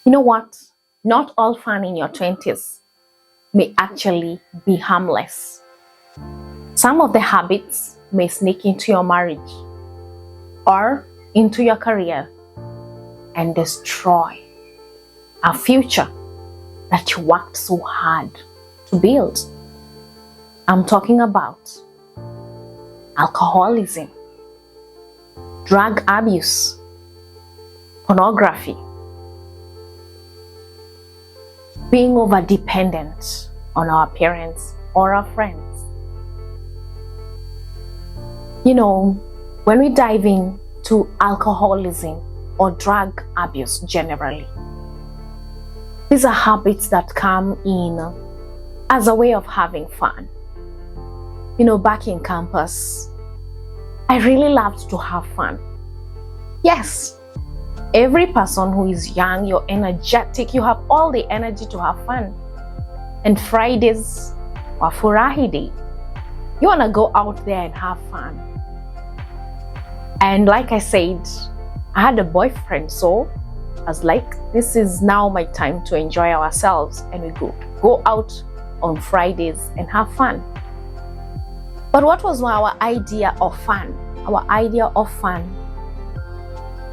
You know what? Not all fun in your 20s may actually be harmless. Some of the habits may sneak into your marriage or into your career and destroy a future that you worked so hard to build. I'm talking about alcoholism, drug abuse, pornography, being over dependent on our parents or our friends. You know, when we dive into alcoholism or drug abuse generally, these are habits that come in as a way of having fun. You know, back in campus, I really loved to have fun. Yes, every person who is young, you're energetic, you have all the energy to have fun. And Fridays were furahi day. You want to go out there and have fun. And like I said, I had a boyfriend, so I was like, this is now my time to enjoy ourselves, and we go out on Fridays and have fun. But what was our idea of fun? Our idea of fun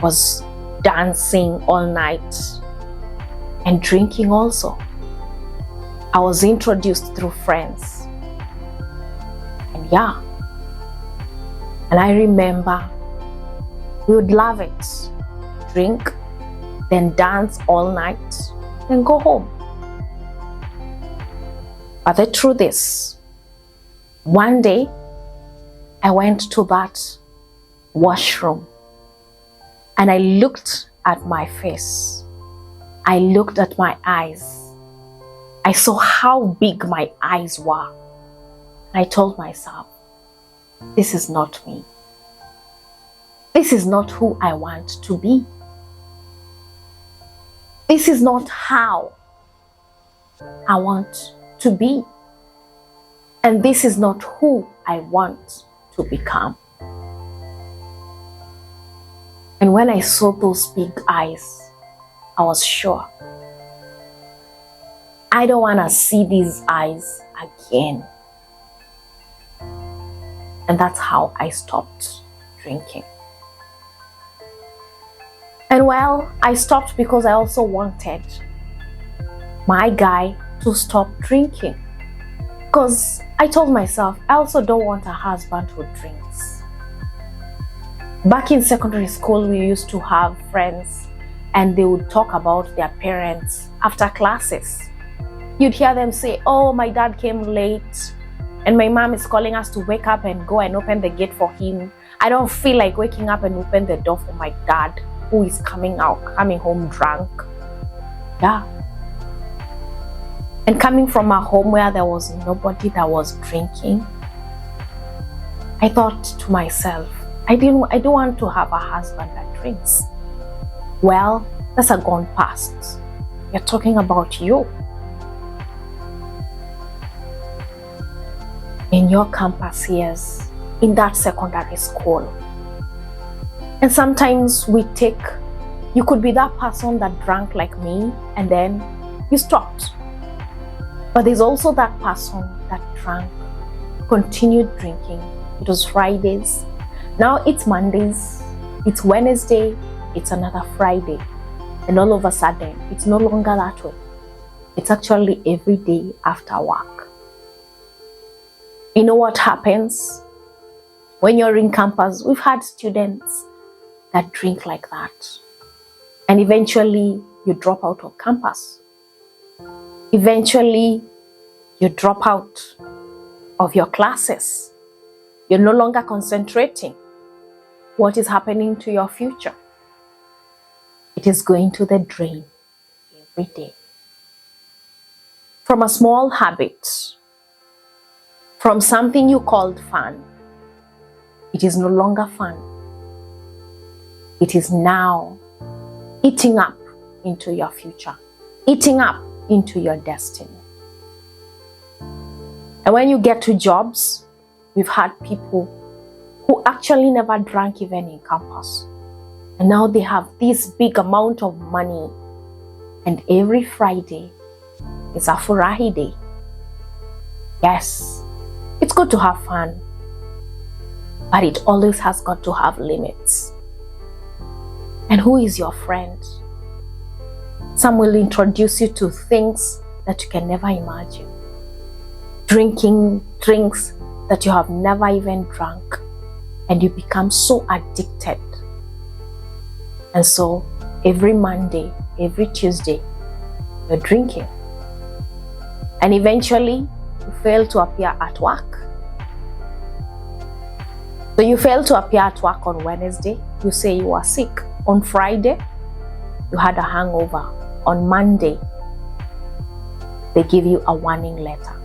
was dancing all night and drinking also. I was introduced through friends. And yeah. And I remember we would love it. Drink, then dance all night, then go home. But the truth is, one day I went to that washroom and I looked at my face. I looked at my eyes. I saw how big my eyes were. I told myself, this is not me. This is not who I want to be. This is not how I want to be. And this is not who I want to become. And when I saw those big eyes, I was sure, I don't want to see these eyes again. And that's how I stopped drinking. And well, I stopped because I also wanted my guy to stop drinking. Because I told myself, I also don't want a husband who drinks. Back in secondary school, we used to have friends and they would talk about their parents after classes. You'd hear them say, oh, my dad came late and my mom is calling us to wake up and go and open the gate for him. I don't feel like waking up and open the door for my dad who is coming home drunk. Yeah. And coming from a home where there was nobody that was drinking, I thought to myself, I don't want to have a husband that drinks. Well, that's a gone past. You're talking about you. In your campus years, in that secondary school. And sometimes you could be that person that drank like me and then you stopped. But there's also that person that drank, continued drinking. It was Fridays. Now it's Mondays, it's Wednesday, it's another Friday. And all of a sudden, it's no longer that way. It's actually every day after work. You know what happens? When you're in campus, we've had students that drink like that. And eventually, you drop out of campus. Eventually, you drop out of your classes. You're no longer concentrating. What is happening to your future? It is going to the drain every day. From a small habit, from something you called fun, it is no longer fun. It is now eating up into your future, eating up into your destiny. And when you get to jobs, we've had people who actually never drank even in campus. And now they have this big amount of money And every Friday is a furahi day. Yes, it's good to have fun, but it always has got to have limits. And who is your friend? Some will introduce you to things that you can never imagine. Drinking drinks that you have never even drunk, and you become so addicted. And so every Monday, every Tuesday, you're drinking. And eventually, you fail to appear at work. So you fail to appear at work on Wednesday, you say you are sick. On Friday, you had a hangover. On Monday, they give you a warning letter.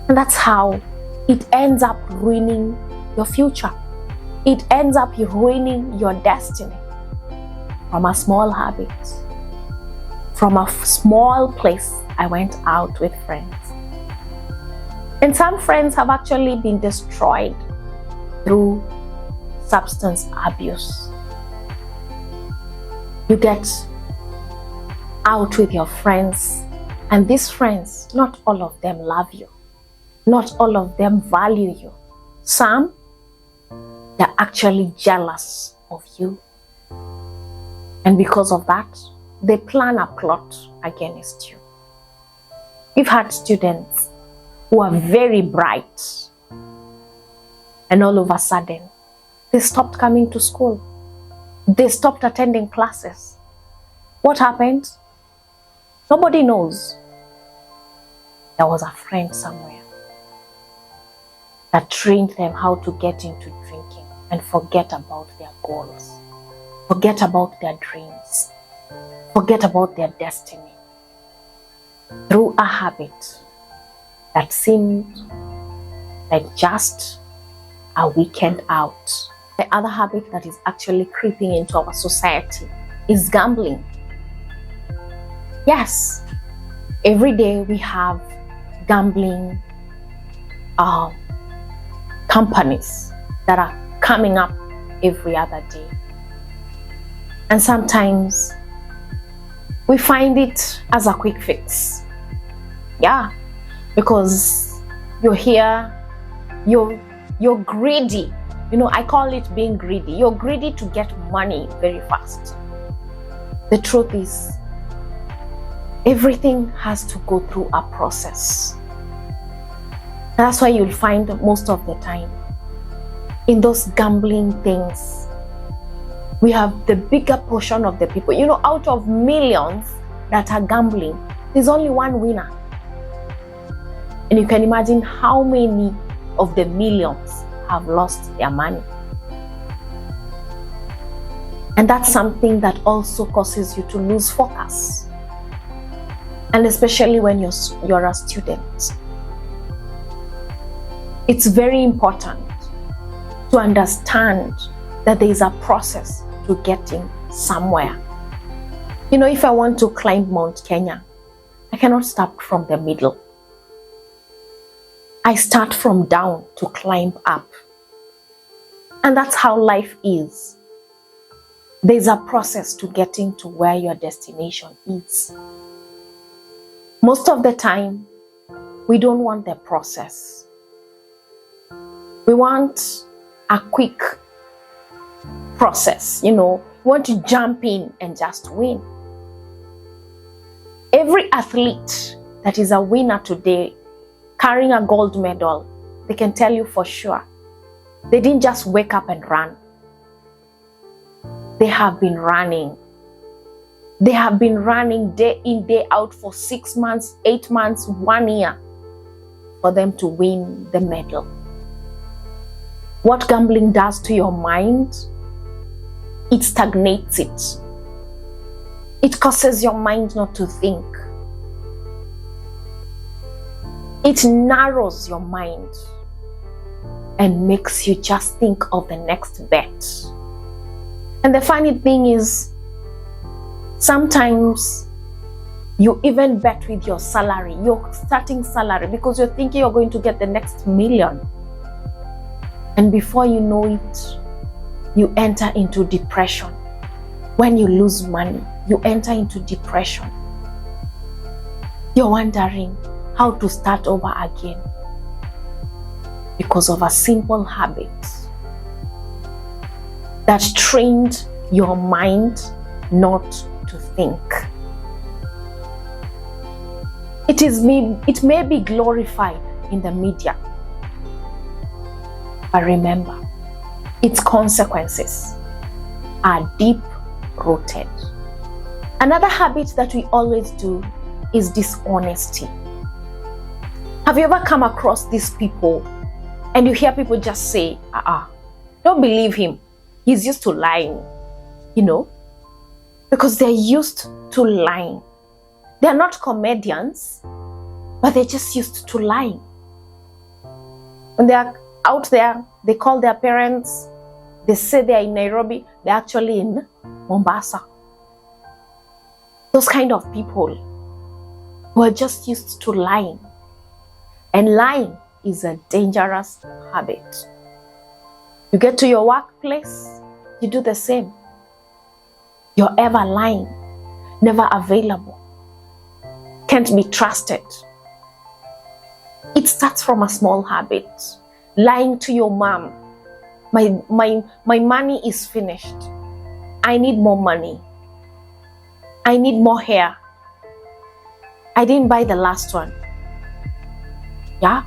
And that's how it ends up ruining your future. It ends up ruining your destiny. From a small habit, from a small place, I went out with friends. And some friends have actually been destroyed through substance abuse. You get out with your friends, and these friends, not all of them love you. Not all of them value you. Some, they're actually jealous of you. And because of that, they plan a plot against you. We've had students who are very bright, and all of a sudden, they stopped coming to school. They stopped attending classes. What happened? Nobody knows. There was a friend somewhere that trained them how to get into drinking and forget about their goals, forget about their dreams, forget about their destiny through a habit that seemed like just a weekend out. The other habit that is actually creeping into our society is gambling. Yes, every day we have gambling companies that are coming up every other day. And sometimes we find it as a quick fix. Yeah, because you're here, you're greedy. You know, I call it being greedy. You're greedy to get money very fast. The truth is, everything has to go through a process. That's why you'll find most of the time in those gambling things, we have the bigger portion of the people. You know, out of millions that are gambling, there's only one winner. And you can imagine how many of the millions have lost their money. And that's something that also causes you to lose focus. And especially when you're a student. It's very important to understand that there is a process to getting somewhere. You know, if I want to climb Mount Kenya, I cannot start from the middle. I start from down to climb up. And that's how life is. There's a process to getting to where your destination is. Most of the time, we don't want the process. We want a quick process, you know, we want to jump in and just win. Every athlete that is a winner today, carrying a gold medal, they can tell you for sure, they didn't just wake up and run. They have been running. They have been running day in, day out for 6 months, 8 months, 1 year for them to win the medal. What gambling does to your mind, it stagnates it. It causes your mind not to think. It narrows your mind and makes you just think of the next bet. And the funny thing is, sometimes you even bet with your salary, your starting salary, because you're thinking you're going to get the next million. And before you know it, you enter into depression. When you lose money, you enter into depression. You're wondering how to start over again because of a simple habit that trained your mind not to think. It may be glorified in the media, but remember, its consequences are deep-rooted. Another habit that we always do is dishonesty. Have you ever come across these people and you hear people just say, don't believe him, he's used to lying, because they're used to lying. They're not comedians, but they're just used to lying. When they're out there, they call their parents, they say they're in Nairobi, they're actually in Mombasa. Those kind of people who are just used to lying. And lying is a dangerous habit. You get to your workplace, you do the same. You're ever lying, never available, can't be trusted. It starts from a small habit. Lying to your mom. My money is finished. I need more money. I need more hair. I didn't buy the last one. Yeah?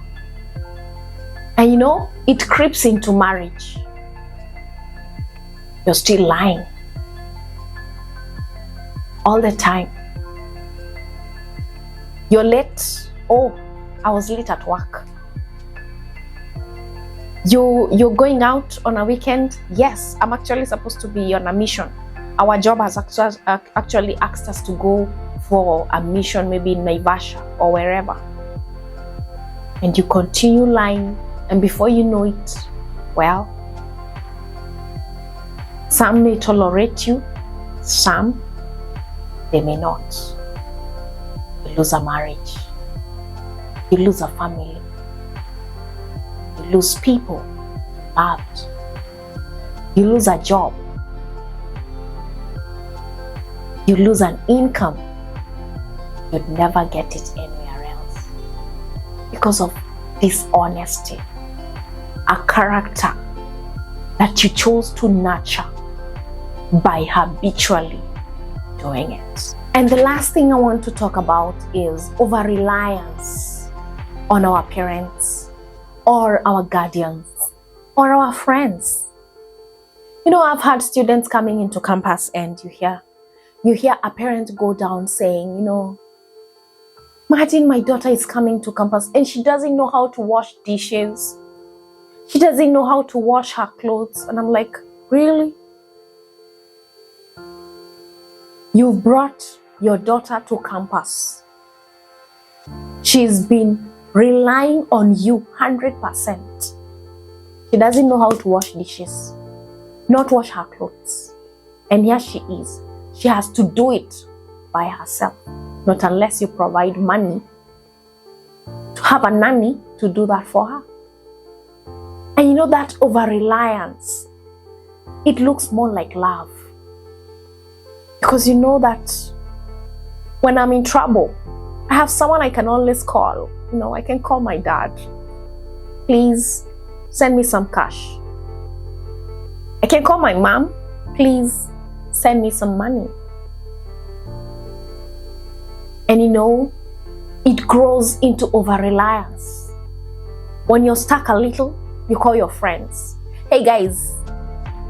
And it creeps into marriage. You're still lying. All the time. You're late. Oh, I was late at work. You're going out on a weekend? Yes, I'm actually supposed to be on a mission. Our job has actually asked us to go for a mission, maybe in Naivasha or wherever. And you continue lying, and before you know it, well, some may tolerate you, some they may not. You lose a marriage, you lose a family, you lose people you loved, you lose a job, you lose an income. You'd never get it anywhere else because of dishonesty, a character that you chose to nurture by habitually doing it. And the last thing I want to talk about is over-reliance on our parents or our guardians or our friends. I've had students coming into campus and you hear a parent go down saying, imagine my daughter is coming to campus and she doesn't know how to wash dishes. She doesn't know how to wash her clothes. And I'm like, really? You brought your daughter to campus. She's been relying on you 100%. She doesn't know how to wash dishes, not wash her clothes. And here she is. She has to do it by herself. Not unless you provide money to have a nanny to do that for her. And that over-reliance, it looks more like love. Because that when I'm in trouble, I have someone I can always call. I can call my dad. Please send me some cash. I can call my mom. Please send me some money. And it grows into over-reliance. When you're stuck a little, you call your friends. Hey guys,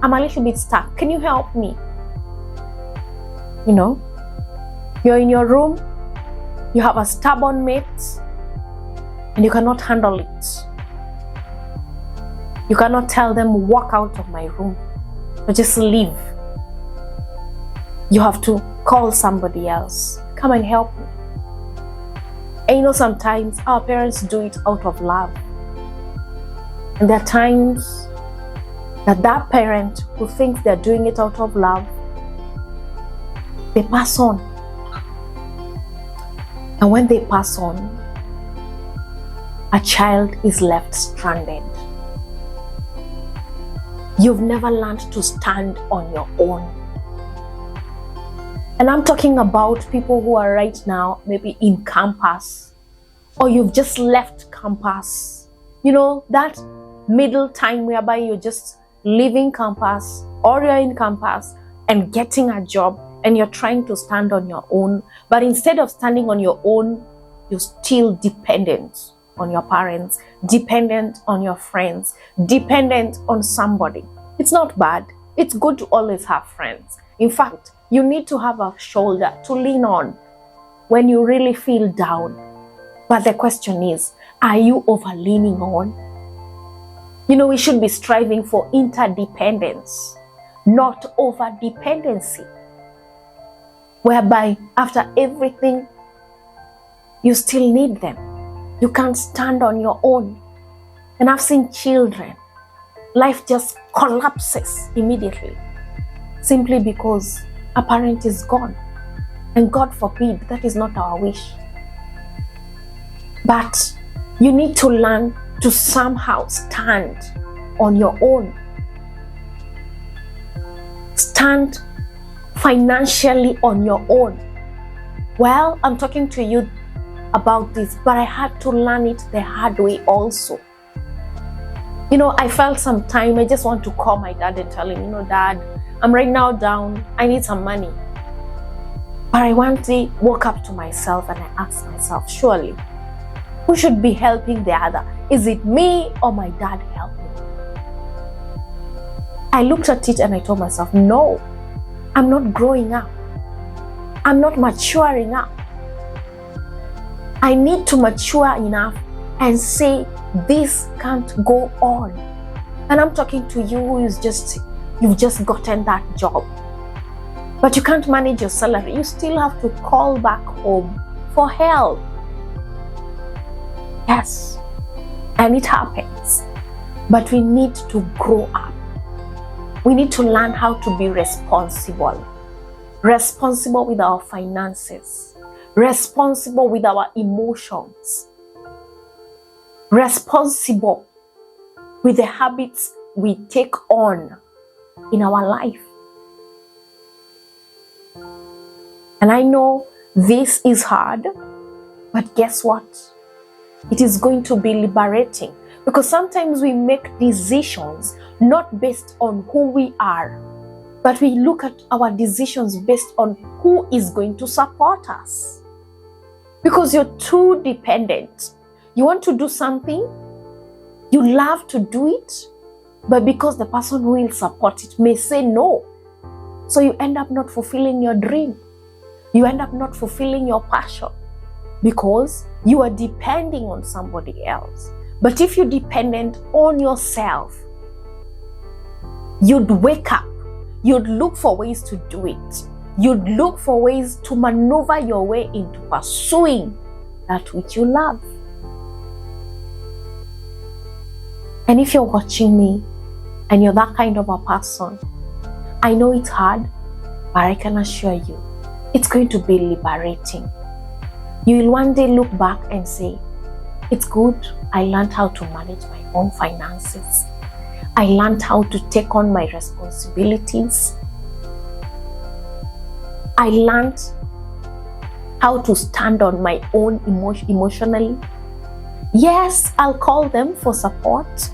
I'm a little bit stuck. Can you help me? You're in your room, you have a stubborn mate, and you cannot handle it. You cannot tell them, walk out of my room, or just leave. You have to call somebody else. Come and help me. And sometimes our parents do it out of love. And there are times that parent who thinks they're doing it out of love, they pass on. And when they pass on, a child is left stranded. You've never learned to stand on your own. And I'm talking about people who are right now maybe in campus, or you've just left campus. That middle time whereby you're just leaving campus, or you're in campus and getting a job, and you're trying to stand on your own. But instead of standing on your own, you're still dependent on your parents, dependent on your friends, dependent on somebody. It's not bad. It's good to always have friends. In fact, you need to have a shoulder to lean on when you really feel down. But the question is, are you over leaning on? We should be striving for interdependence, not over dependency, whereby after everything, you still need them. You can't stand on your own. And I've seen children, life just collapses immediately, simply because a parent is gone. And God forbid, that is not our wish. But you need to learn to somehow stand on your own. Stand financially on your own. Well, I'm talking to you about this, but I had to learn it the hard way also. I felt some time, I just want to call my dad and tell him, Dad, I'm right now down, I need some money. But I one day woke up to myself and I asked myself, surely, who should be helping the other? Is it me or my dad helping? I looked at it and I told myself, no, I'm not growing up. I'm not maturing up. I need to mature enough and say, this can't go on. And I'm talking to you who is you've just gotten that job, but you can't manage your salary. You still have to call back home for help. Yes, and it happens. But we need to grow up. We need to learn how to be responsible. Responsible with our finances. Responsible with our emotions. Responsible with the habits we take on in our life. And I know this is hard, but guess what? It is going to be liberating, because sometimes we make decisions not based on who we are, but we look at our decisions based on who is going to support us. Because you're too dependent. You want to do something, you love to do it, but because the person who will support it may say no, so you end up not fulfilling your dream. You end up not fulfilling your passion because you are depending on somebody else. But if you're dependent on yourself, you'd wake up, you'd look for ways to do it. You'd look for ways to maneuver your way into pursuing that which you love. And if you're watching me and you're that kind of a person, I know it's hard, but I can assure you, it's going to be liberating. You will one day look back and say, it's good, I learned how to manage my own finances. I learned how to take on my responsibilities. I learned how to stand on my own emotionally. Yes, I'll call them for support,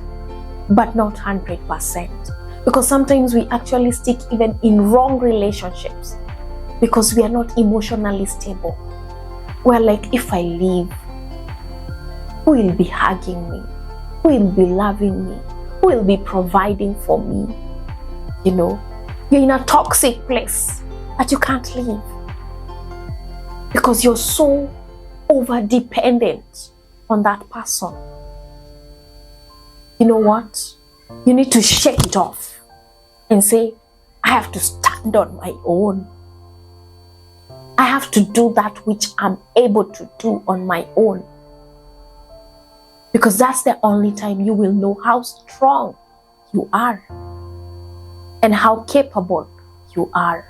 but not 100%. Because sometimes we actually stick even in wrong relationships because we are not emotionally stable. We're like, if I leave, who will be hugging me? Who will be loving me? Who will be providing for me? You're in a toxic place, but you can't leave because you're so over-dependent on that person. You know what? You need to shake it off and say, I have to stand on my own. I have to do that which I'm able to do on my own. Because that's the only time you will know how strong you are and how capable you are.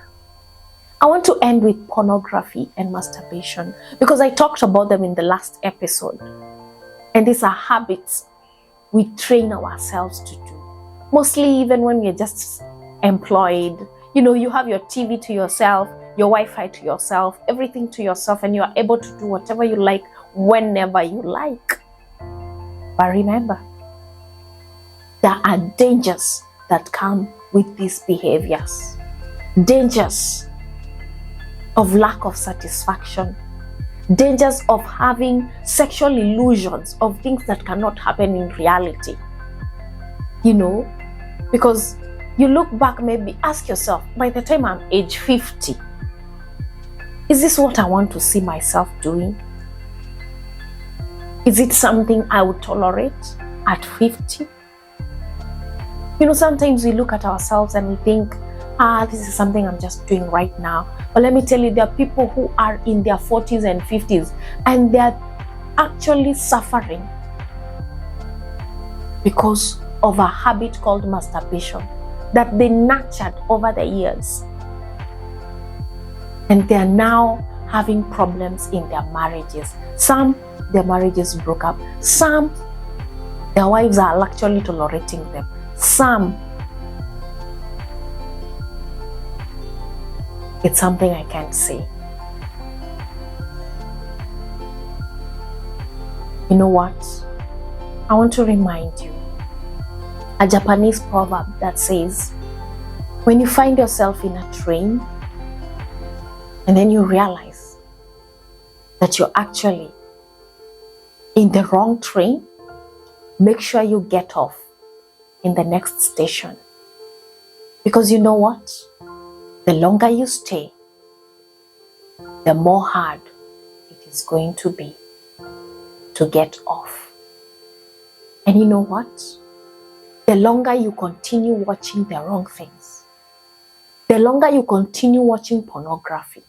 I want to end with pornography and masturbation because I talked about them in the last episode. And these are habits we train ourselves to do. Mostly even when we're just employed. You have your TV to yourself, your Wi-Fi to yourself, everything to yourself, and you are able to do whatever you like whenever you like. But remember, there are dangers that come with these behaviors. Dangers of lack of satisfaction. Dangers of having sexual illusions of things that cannot happen in reality. Because you look back, maybe ask yourself, by the time I'm age 50, is this what I want to see myself doing? Is it something I would tolerate at 50? Sometimes we look at ourselves and we think, this is something I'm just doing right now. But let me tell you, there are people who are in their 40s and 50s and they're actually suffering because of a habit called masturbation that they nurtured over the years. And they are now having problems in their marriages. Some, their marriages broke up. Some, their wives are actually tolerating them. Some, it's something I can't say. You know what? I want to remind you a Japanese proverb that says, when you find yourself in a train and then you realize that you're actually in the wrong train, make sure you get off in the next station. Because you know what? The longer you stay, the more hard it is going to be to get off. And you know what? The longer you continue watching the wrong things, the longer you continue watching pornography,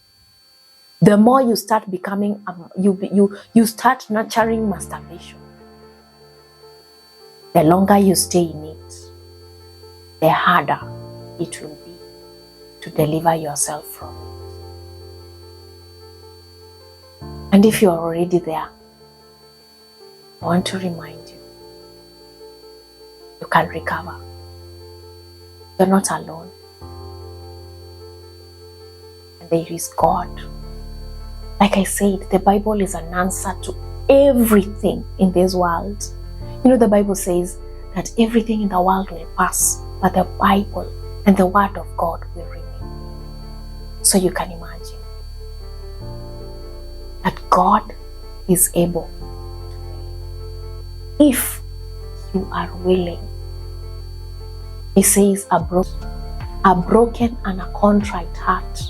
the more you start becoming, you start nurturing masturbation. The longer you stay in it, the harder it will be to deliver yourself from it. And if you're already there, I want to remind you, you can recover. You're not alone. And there is God. Like I said, the Bible is an answer to everything in this world. The Bible says that everything in the world will pass, but the Bible and the Word of God will remain. So you can imagine that God is able, if you are willing. He says, a broken and a contrite heart,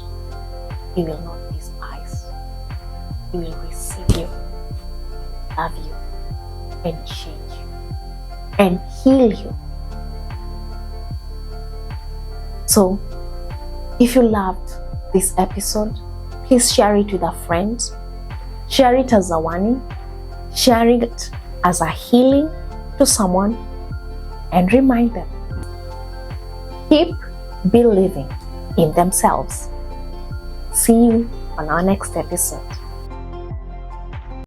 He will not despise. He will receive you, love you, and change you, and heal you. So, if you loved this episode, please share it with a friend. Share it as a warning. Share it as a healing to someone. And remind them, keep believing in themselves. See you on our next episode.